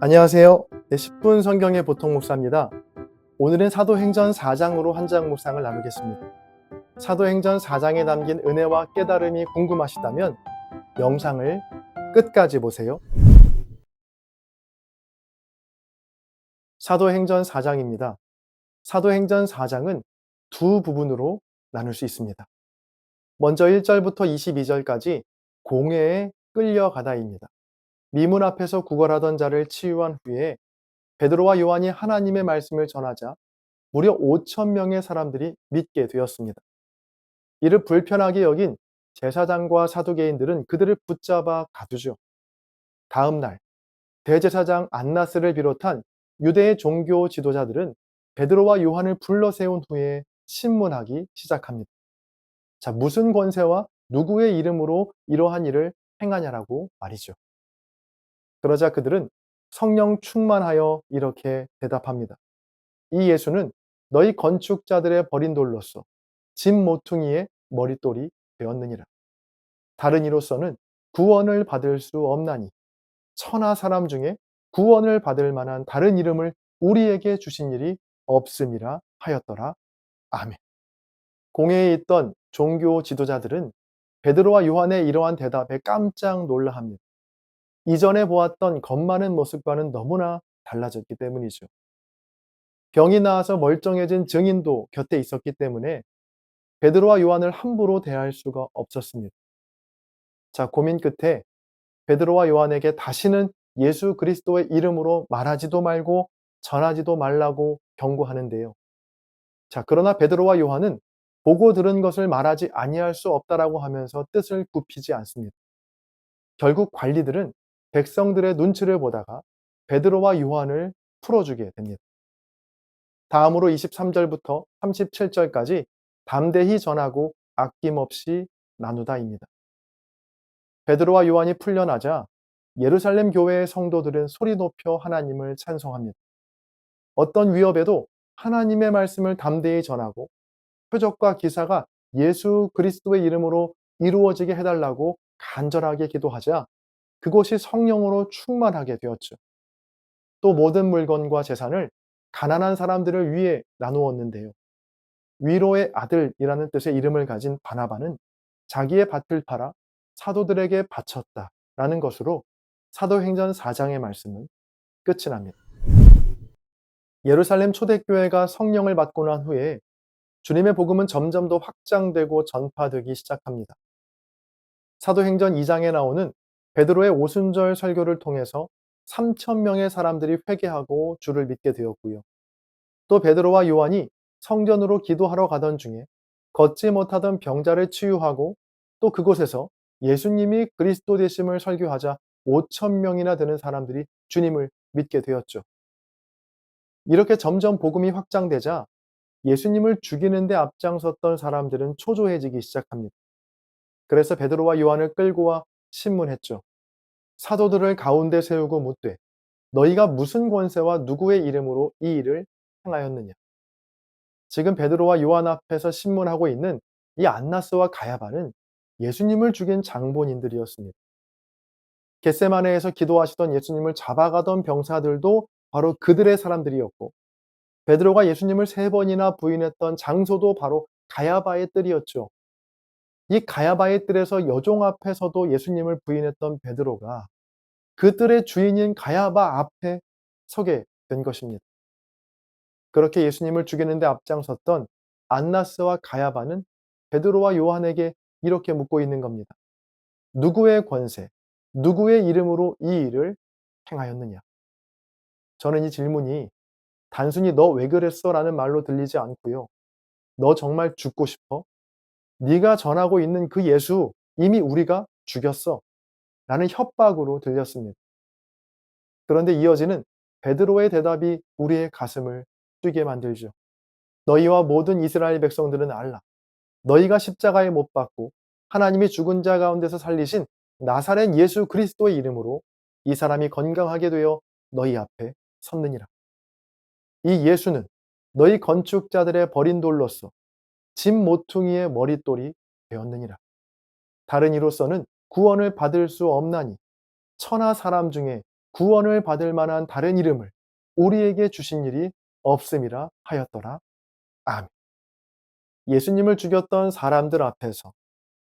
안녕하세요. 10분 성경의 보통 목사입니다. 오늘은 사도행전 4장으로 한 장 묵상을 나누겠습니다. 사도행전 4장에 담긴 은혜와 깨달음이 궁금하시다면 영상을 끝까지 보세요. 사도행전 4장입니다. 사도행전 4장은 두 부분으로 나눌 수 있습니다. 먼저 1절부터 22절까지 공회에 끌려가다입니다. 미문 앞에서 구걸하던 자를 치유한 후에 베드로와 요한이 하나님의 말씀을 전하자 무려 5천 명의 사람들이 믿게 되었습니다. 이를 불편하게 여긴 제사장과 사두개인들은 그들을 붙잡아 가두죠. 다음 날 대제사장 안나스를 비롯한 유대의 종교 지도자들은 베드로와 요한을 불러 세운 후에 신문하기 시작합니다. 자, 무슨 권세와 누구의 이름으로 이러한 일을 행하냐라고 말이죠. 그러자 그들은 성령 충만하여 이렇게 대답합니다. 이 예수는 너희 건축자들의 버린 돌로서 집 모퉁이의 머릿돌이 되었느니라. 다른 이로서는 구원을 받을 수 없나니 천하 사람 중에 구원을 받을 만한 다른 이름을 우리에게 주신 일이 없음이라 하였더라. 아멘. 공회에 있던 종교 지도자들은 베드로와 요한의 이러한 대답에 깜짝 놀라합니다. 이전에 보았던 겁 많은 모습과는 너무나 달라졌기 때문이죠. 병이 나아서 멀쩡해진 증인도 곁에 있었기 때문에 베드로와 요한을 함부로 대할 수가 없었습니다. 자, 고민 끝에 베드로와 요한에게 다시는 예수 그리스도의 이름으로 말하지도 말고 전하지도 말라고 경고하는데요. 자, 그러나 베드로와 요한은 보고 들은 것을 말하지 아니할 수 없다라고 하면서 뜻을 굽히지 않습니다. 결국 관리들은 백성들의 눈치를 보다가 베드로와 요한을 풀어주게 됩니다. 다음으로 23절부터 37절까지 담대히 전하고 아낌없이 나누다입니다. 베드로와 요한이 풀려나자 예루살렘 교회의 성도들은 소리 높여 하나님을 찬송합니다. 어떤 위협에도 하나님의 말씀을 담대히 전하고 표적과 기사가 예수 그리스도의 이름으로 이루어지게 해달라고 간절하게 기도하자 그곳이 성령으로 충만하게 되었죠. 또 모든 물건과 재산을 가난한 사람들을 위해 나누었는데요. 위로의 아들이라는 뜻의 이름을 가진 바나바는 자기의 밭을 팔아 사도들에게 바쳤다라는 것으로 사도행전 4장의 말씀은 끝이 납니다. 예루살렘 초대교회가 성령을 받고 난 후에 주님의 복음은 점점 더 확장되고 전파되기 시작합니다. 사도행전 2장에 나오는 베드로의 오순절 설교를 통해서 3천 명의 사람들이 회개하고 주를 믿게 되었고요. 또 베드로와 요한이 성전으로 기도하러 가던 중에 걷지 못하던 병자를 치유하고 또 그곳에서 예수님이 그리스도 되심을 설교하자 5천 명이나 되는 사람들이 주님을 믿게 되었죠. 이렇게 점점 복음이 확장되자 예수님을 죽이는 데 앞장섰던 사람들은 초조해지기 시작합니다. 그래서 베드로와 요한을 끌고 와 신문했죠. 사도들을 가운데 세우고 묻되 너희가 무슨 권세와 누구의 이름으로 이 일을 행하였느냐. 지금 베드로와 요한 앞에서 신문하고 있는 이 안나스와 가야바는 예수님을 죽인 장본인들이었습니다. 겟세마네에서 기도하시던 예수님을 잡아가던 병사들도 바로 그들의 사람들이었고 베드로가 예수님을 3번이나 부인했던 장소도 바로 가야바의 뜰이었죠. 이 가야바의 뜰에서 여종 앞에서도 예수님을 부인했던 베드로가 그 뜰의 주인인 가야바 앞에 서게 된 것입니다. 그렇게 예수님을 죽이는 데 앞장섰던 안나스와 가야바는 베드로와 요한에게 이렇게 묻고 있는 겁니다. 누구의 권세, 누구의 이름으로 이 일을 행하였느냐? 저는 이 질문이 단순히 너 왜 그랬어? 라는 말로 들리지 않고요. 너 정말 죽고 싶어? 네가 전하고 있는 그 예수 이미 우리가 죽였어. 라는 협박으로 들렸습니다. 그런데 이어지는 베드로의 대답이 우리의 가슴을 뛰게 만들죠. 너희와 모든 이스라엘 백성들은 알라. 너희가 십자가에 못 박고 하나님이 죽은 자 가운데서 살리신 나사렛 예수 그리스도의 이름으로 이 사람이 건강하게 되어 너희 앞에 섰느니라. 이 예수는 너희 건축자들의 버린 돌로서 집 모퉁이의 머릿돌이 되었느니라. 다른 이로서는 구원을 받을 수 없나니 천하 사람 중에 구원을 받을 만한 다른 이름을 우리에게 주신 일이 없음이라 하였더라. 아멘. 예수님을 죽였던 사람들 앞에서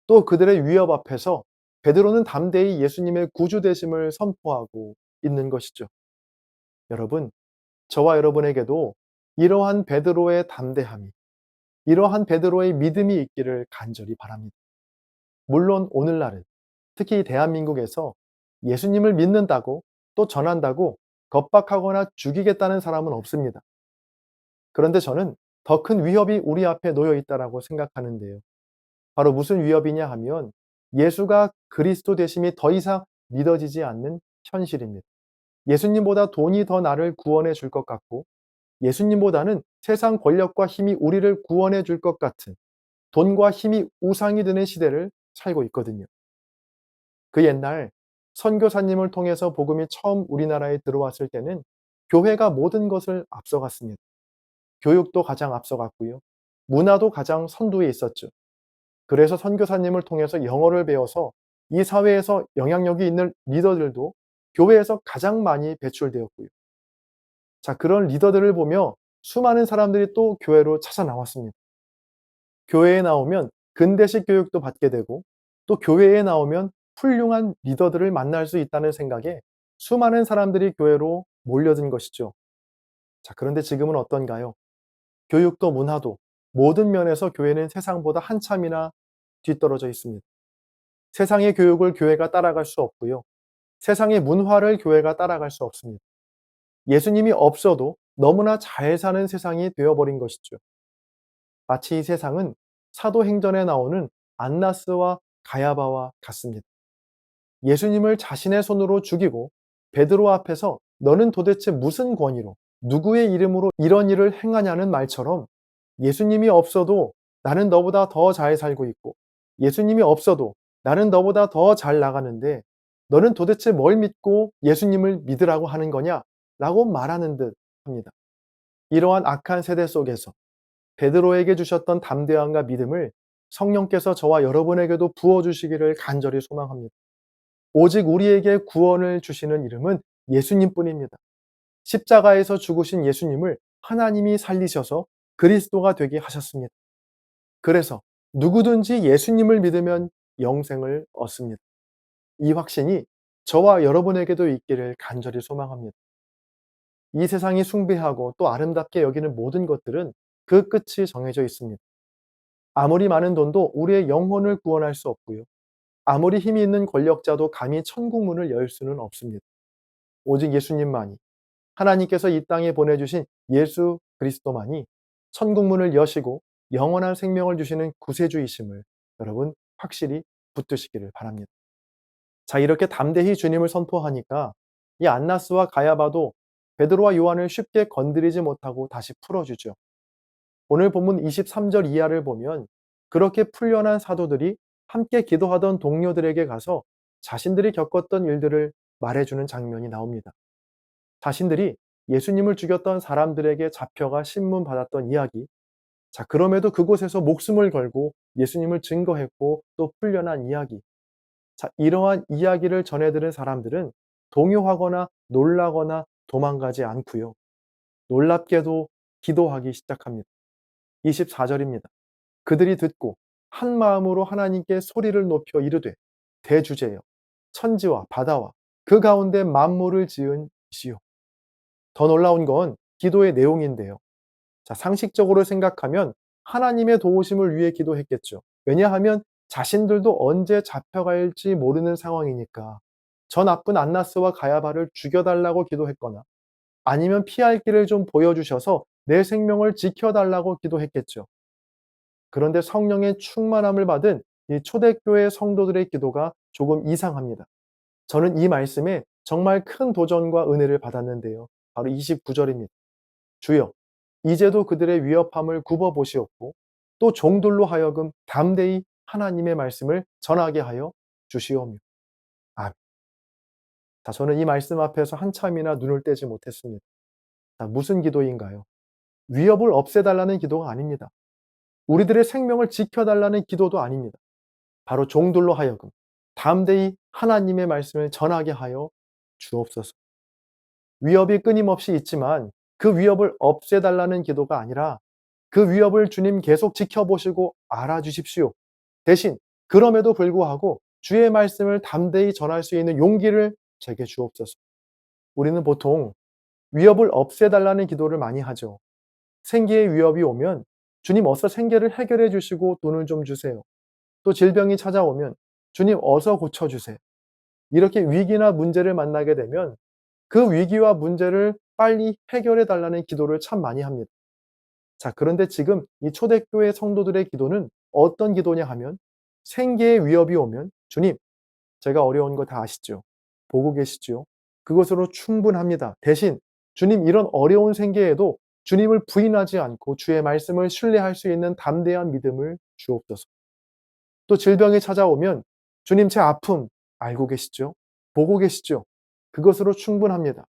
또 그들의 위협 앞에서 베드로는 담대히 예수님의 구주 되심을 선포하고 있는 것이죠. 여러분, 저와 여러분에게도 이러한 베드로의 담대함이, 이러한 베드로의 믿음이 있기를 간절히 바랍니다. 물론 오늘날은 특히 대한민국에서 예수님을 믿는다고 또 전한다고 겁박하거나 죽이겠다는 사람은 없습니다. 그런데 저는 더 큰 위협이 우리 앞에 놓여 있다라고 생각하는데요. 바로 무슨 위협이냐 하면 예수가 그리스도 되심이 더 이상 믿어지지 않는 현실입니다. 예수님보다 돈이 더 나를 구원해 줄 것 같고 예수님보다는 세상 권력과 힘이 우리를 구원해 줄 것 같은 돈과 힘이 우상이 되는 시대를 살고 있거든요. 그 옛날 선교사님을 통해서 복음이 처음 우리나라에 들어왔을 때는 교회가 모든 것을 앞서갔습니다. 교육도 가장 앞서갔고요. 문화도 가장 선두에 있었죠. 그래서 선교사님을 통해서 영어를 배워서 이 사회에서 영향력이 있는 리더들도 교회에서 가장 많이 배출되었고요. 자, 그런 리더들을 보며 수많은 사람들이 또 교회로 찾아 나왔습니다. 교회에 나오면 근대식 교육도 받게 되고 또 교회에 나오면 훌륭한 리더들을 만날 수 있다는 생각에 수많은 사람들이 교회로 몰려든 것이죠. 자, 그런데 지금은 어떤가요? 교육도 문화도 모든 면에서 교회는 세상보다 한참이나 뒤떨어져 있습니다. 세상의 교육을 교회가 따라갈 수 없고요. 세상의 문화를 교회가 따라갈 수 없습니다. 예수님이 없어도 너무나 잘 사는 세상이 되어버린 것이죠. 마치 이 세상은 사도행전에 나오는 안나스와 가야바와 같습니다. 예수님을 자신의 손으로 죽이고 베드로 앞에서 너는 도대체 무슨 권위로 누구의 이름으로 이런 일을 행하냐는 말처럼 예수님이 없어도 나는 너보다 더 잘 살고 있고 예수님이 없어도 나는 너보다 더 잘 나가는데 너는 도대체 뭘 믿고 예수님을 믿으라고 하는 거냐? 라고 말하는 듯 합니다. 이러한 악한 세대 속에서 베드로에게 주셨던 담대함과 믿음을 성령께서 저와 여러분에게도 부어주시기를 간절히 소망합니다. 오직 우리에게 구원을 주시는 이름은 예수님뿐입니다. 십자가에서 죽으신 예수님을 하나님이 살리셔서 그리스도가 되게 하셨습니다. 그래서 누구든지 예수님을 믿으면 영생을 얻습니다. 이 확신이 저와 여러분에게도 있기를 간절히 소망합니다. 이 세상이 숭배하고 또 아름답게 여기는 모든 것들은 그 끝이 정해져 있습니다. 아무리 많은 돈도 우리의 영혼을 구원할 수 없고요. 아무리 힘이 있는 권력자도 감히 천국 문을 열 수는 없습니다. 오직 예수님만이 하나님께서 이 땅에 보내주신 예수 그리스도만이 천국 문을 여시고 영원한 생명을 주시는 구세주이심을 여러분 확실히 붙드시기를 바랍니다. 자, 이렇게 담대히 주님을 선포하니까 이 안나스와 가야바도 베드로와 요한을 쉽게 건드리지 못하고 다시 풀어주죠. 오늘 본문 23절 이하를 보면 그렇게 풀려난 사도들이 함께 기도하던 동료들에게 가서 자신들이 겪었던 일들을 말해주는 장면이 나옵니다. 자신들이 예수님을 죽였던 사람들에게 잡혀가 신문받았던 이야기, 자, 그럼에도 그곳에서 목숨을 걸고 예수님을 증거했고 또 풀려난 이야기. 자, 이러한 이야기를 전해들은 사람들은 동요하거나 놀라거나 도망가지 않고요. 놀랍게도 기도하기 시작합니다. 24절입니다. 그들이 듣고 한 마음으로 하나님께 소리를 높여 이르되 대주제여 천지와 바다와 그 가운데 만물을 지은 이시요. 더 놀라운 건 기도의 내용인데요. 자, 상식적으로 생각하면 하나님의 도우심을 위해 기도했겠죠. 왜냐하면 자신들도 언제 잡혀갈지 모르는 상황이니까 저 나쁜 안나스와 가야바를 죽여달라고 기도했거나 아니면 피할 길을 좀 보여주셔서 내 생명을 지켜달라고 기도했겠죠. 그런데 성령의 충만함을 받은 이 초대교회 성도들의 기도가 조금 이상합니다. 저는 이 말씀에 정말 큰 도전과 은혜를 받았는데요. 바로 29절입니다. 주여, 이제도 그들의 위협함을 굽어 보시옵고 또 종들로 하여금 담대히 하나님의 말씀을 전하게 하여 주시오며. 아멘. 자, 저는 이 말씀 앞에서 한참이나 눈을 떼지 못했습니다. 자, 무슨 기도인가요? 위협을 없애달라는 기도가 아닙니다. 우리들의 생명을 지켜달라는 기도도 아닙니다. 바로 종들로 하여금 담대히 하나님의 말씀을 전하게 하여 주옵소서. 위협이 끊임없이 있지만 그 위협을 없애달라는 기도가 아니라 그 위협을 주님 계속 지켜보시고 알아주십시오. 대신 그럼에도 불구하고 주의 말씀을 담대히 전할 수 있는 용기를 제게 주옵소서. 우리는 보통 위협을 없애달라는 기도를 많이 하죠. 생계의 위협이 오면 주님 어서 생계를 해결해 주시고 돈을 좀 주세요. 또 질병이 찾아오면 주님 어서 고쳐주세요. 이렇게 위기나 문제를 만나게 되면 그 위기와 문제를 빨리 해결해 달라는 기도를 참 많이 합니다. 자, 그런데 지금 이 초대교회 성도들의 기도는 어떤 기도냐 하면 생계의 위협이 오면 주님, 제가 어려운 거 다 아시죠? 보고 계시죠? 그것으로 충분합니다. 대신 주님 이런 어려운 생계에도 주님을 부인하지 않고 주의 말씀을 신뢰할 수 있는 담대한 믿음을 주옵소서. 또 질병이 찾아오면 주님 제 아픔 알고 계시죠? 보고 계시죠? 그것으로 충분합니다.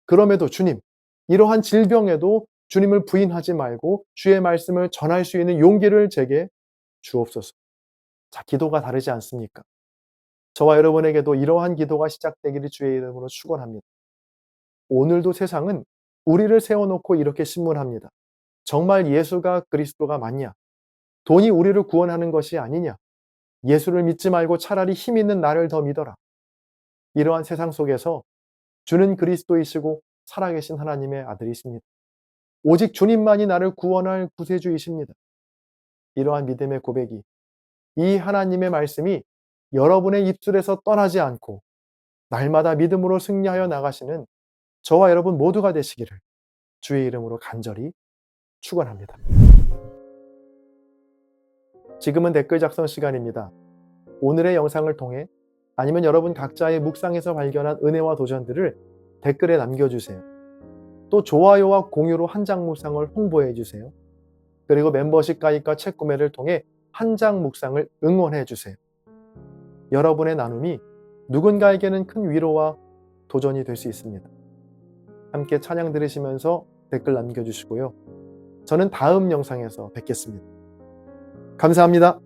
그럼에도 주님, 이러한 질병에도 주님을 부인하지 말고 주의 말씀을 전할 수 있는 용기를 제게 주옵소서. 자, 기도가 다르지 않습니까? 저와 여러분에게도 이러한 기도가 시작되기를 주의 이름으로 축원합니다. 오늘도 세상은 우리를 세워놓고 이렇게 신문합니다. 정말 예수가 그리스도가 맞냐? 돈이 우리를 구원하는 것이 아니냐? 예수를 믿지 말고 차라리 힘 있는 나를 더 믿어라. 이러한 세상 속에서 주는 그리스도이시고 살아계신 하나님의 아들이십니다. 오직 주님만이 나를 구원할 구세주이십니다. 이러한 믿음의 고백이 이 하나님의 말씀이 여러분의 입술에서 떠나지 않고 날마다 믿음으로 승리하여 나가시는 저와 여러분 모두가 되시기를 주의 이름으로 간절히 축원합니다. 지금은 댓글 작성 시간입니다. 오늘의 영상을 통해 아니면 여러분 각자의 묵상에서 발견한 은혜와 도전들을 댓글에 남겨주세요. 또 좋아요와 공유로 한장 묵상을 홍보해 주세요. 그리고 멤버십 가입과 책 구매를 통해 한장 묵상을 응원해 주세요. 여러분의 나눔이 누군가에게는 큰 위로와 도전이 될 수 있습니다. 함께 찬양 들으시면서 댓글 남겨주시고요. 저는 다음 영상에서 뵙겠습니다. 감사합니다.